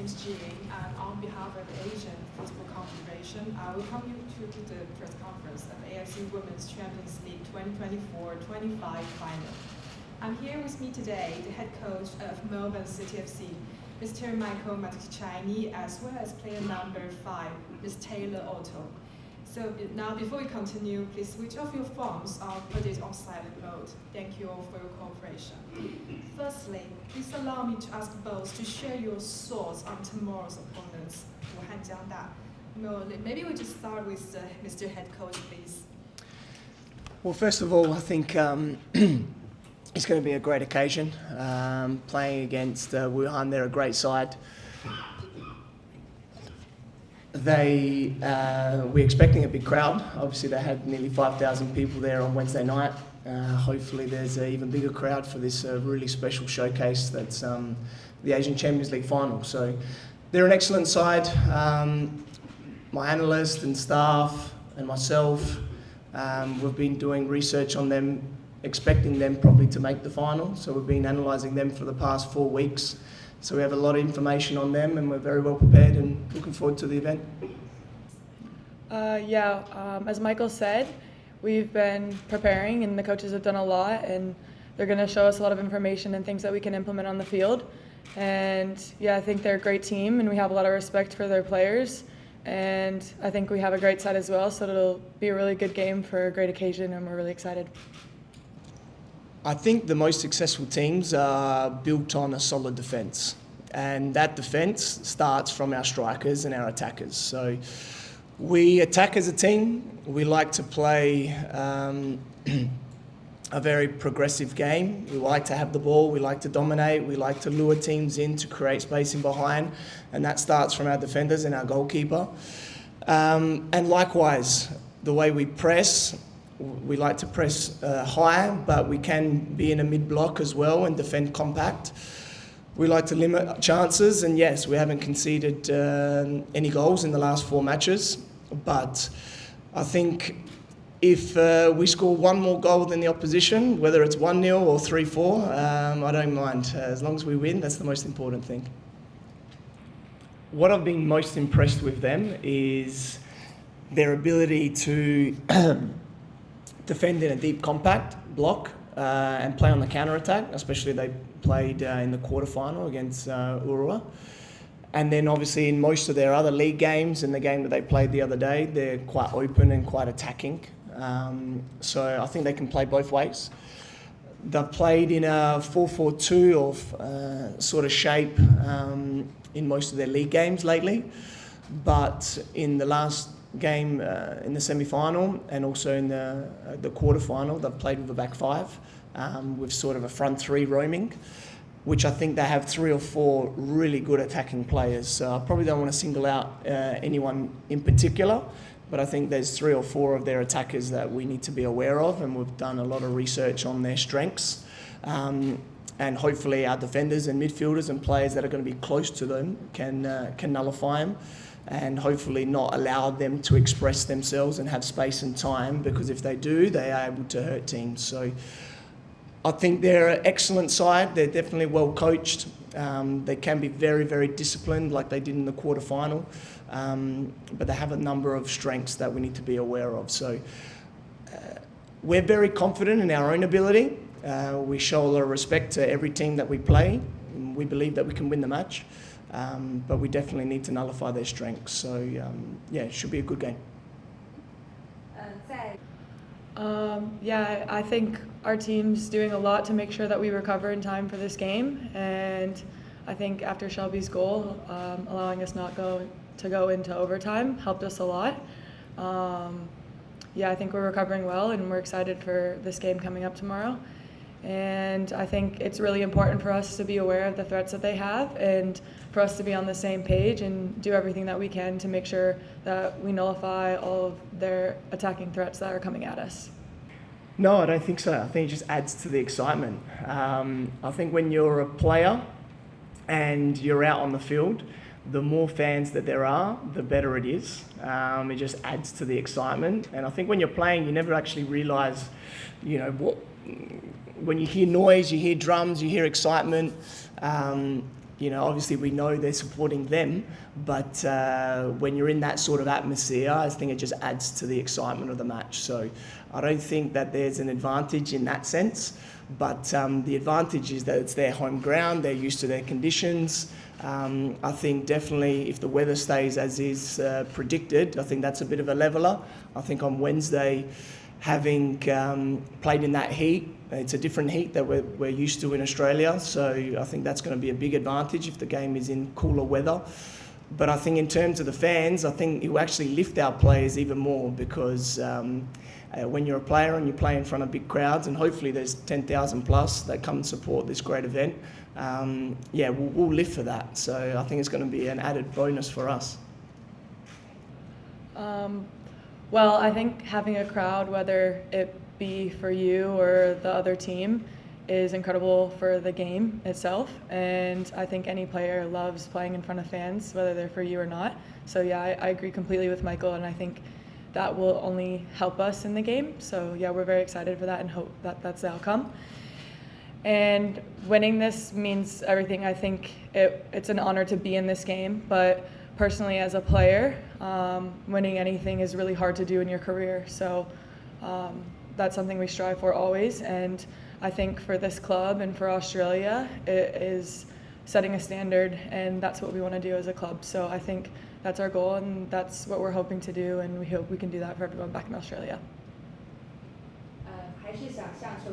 name is Jing, and on behalf of the Asian Football Confederation, I welcome you to the press conference of AFC Women's Champions League 2024-25 final. I'm here with me today, the head coach of Melbourne City FC, Mr. Michael Matricciani, as well as player number 5, Ms. Taylor Otto. So now, before we continue, please switch off your phones or put it on silent mode. Thank you all for your cooperation. Firstly, please allow me to ask both to share your thoughts on tomorrow's opponents, Wuhan, Jiangda. Maybe we just start with Mr. Head Coach, please. Well, first of all, I think it's going to be a great occasion. Playing against Wuhan, they're a great side. We're expecting a big crowd. Obviously, they had nearly 5,000 people there on Wednesday night. Hopefully, there's an even bigger crowd for this really special showcase that's the Asian Champions League final. So they're an excellent side. My analyst and staff and myself, we've been doing research on them, expecting them probably to make the final. So we've been analysing them for the past 4 weeks. So we have a lot of information on them, and we're very well prepared and looking forward to the event. As Michael said, we've been preparing and the coaches have done a lot, and they're going to show us a lot of information and things that we can implement on the field. And I think they're a great team, and we have a lot of respect for their players. And I think we have a great side as well, so it'll be a really good game for a great occasion, and we're really excited. I think the most successful teams are built on a solid defence, and that defence starts from our strikers and our attackers. So we attack as a team. We like to play a very progressive game. We like to have the ball, we like to dominate, we like to lure teams in to create space in behind, and that starts from our defenders and our goalkeeper. And likewise, the way we press, we like to press high, but we can be in a mid-block as well and defend compact. We like to limit chances, and yes, we haven't conceded any goals in the last 4 matches, but I think if we score 1 more goal than the opposition, whether it's 1-0 or 3-4, I don't mind. As long as we win, that's the most important thing. What I've been most impressed with them is their ability to defend in a deep compact block and play on the counter-attack, especially they played in the quarterfinal against Urua. And then obviously in most of their other league games and the game that they played the other day, they're quite open and quite attacking. So I think they can play both ways. They've played in a 4-4-2 of sort of shape in most of their league games lately. But in the last game in the semi-final and also in the quarter-final, they've played with a back 5 with sort of a front 3 roaming, which I think they have 3 or 4 really good attacking players. So I probably don't want to single out anyone in particular, but I think there's 3 or 4 of their attackers that we need to be aware of, and we've done a lot of research on their strengths. And hopefully our defenders and midfielders and players that are going to be close to them can nullify them, and hopefully not allow them to express themselves and have space and time, because if they do, they are able to hurt teams. So I think they're an excellent side. They're definitely well coached. They can be very, very disciplined like they did in the quarterfinal, but they have a number of strengths that we need to be aware of. So we're very confident in our own ability. We show a lot of respect to every team that we play. We believe that we can win the match. But we definitely need to nullify their strengths. So, it should be a good game. I think our team's doing a lot to make sure that we recover in time for this game. And I think after Shelby's goal, allowing us not to go into overtime helped us a lot. I think we're recovering well, and we're excited for this game coming up tomorrow. And I think it's really important for us to be aware of the threats that they have, and for us to be on the same page and do everything that we can to make sure that we nullify all of their attacking threats that are coming at us. No, I don't think so. I think it just adds to the excitement. I think when you're a player and you're out on the field, the more fans that there are, the better it is. It just adds to the excitement. And I think when you're playing, you never actually realise, when you hear noise, you hear drums, you hear excitement, You know, obviously we know they're supporting them, but when you're in that sort of atmosphere, I think it just adds to the excitement of the match. So I don't think that there's an advantage in that sense, but the advantage is that it's their home ground, they're used to their conditions. I think definitely if the weather stays as is predicted, I think that's a bit of a leveller. I think on Wednesday, having played in that heat, it's a different heat that we're used to in Australia, so I think that's going to be a big advantage if the game is in cooler weather. But I think in terms of the fans, I think it will actually lift our players even more because when you're a player and you play in front of big crowds, and hopefully there's 10,000 plus that come and support this great event, we'll live for that. So I think it's going to be an added bonus for us. Well, I think having a crowd, whether it be for you or the other team, is incredible for the game itself. And I think any player loves playing in front of fans, whether they're for you or not. So yeah, I agree completely with Michael, and I think that will only help us in the game. So yeah, we're very excited for that and hope that that's the outcome. And winning this means everything. I think it's an honor to be in this game, but personally as a player, winning anything is really hard to do in your career. So that's something we strive for always. And I think for this club and for Australia, it is setting a standard, and that's what we want to do as a club. So I think that's our goal, and that's what we're hoping to do, and we hope we can do that for everyone back in Australia. 还是想向球员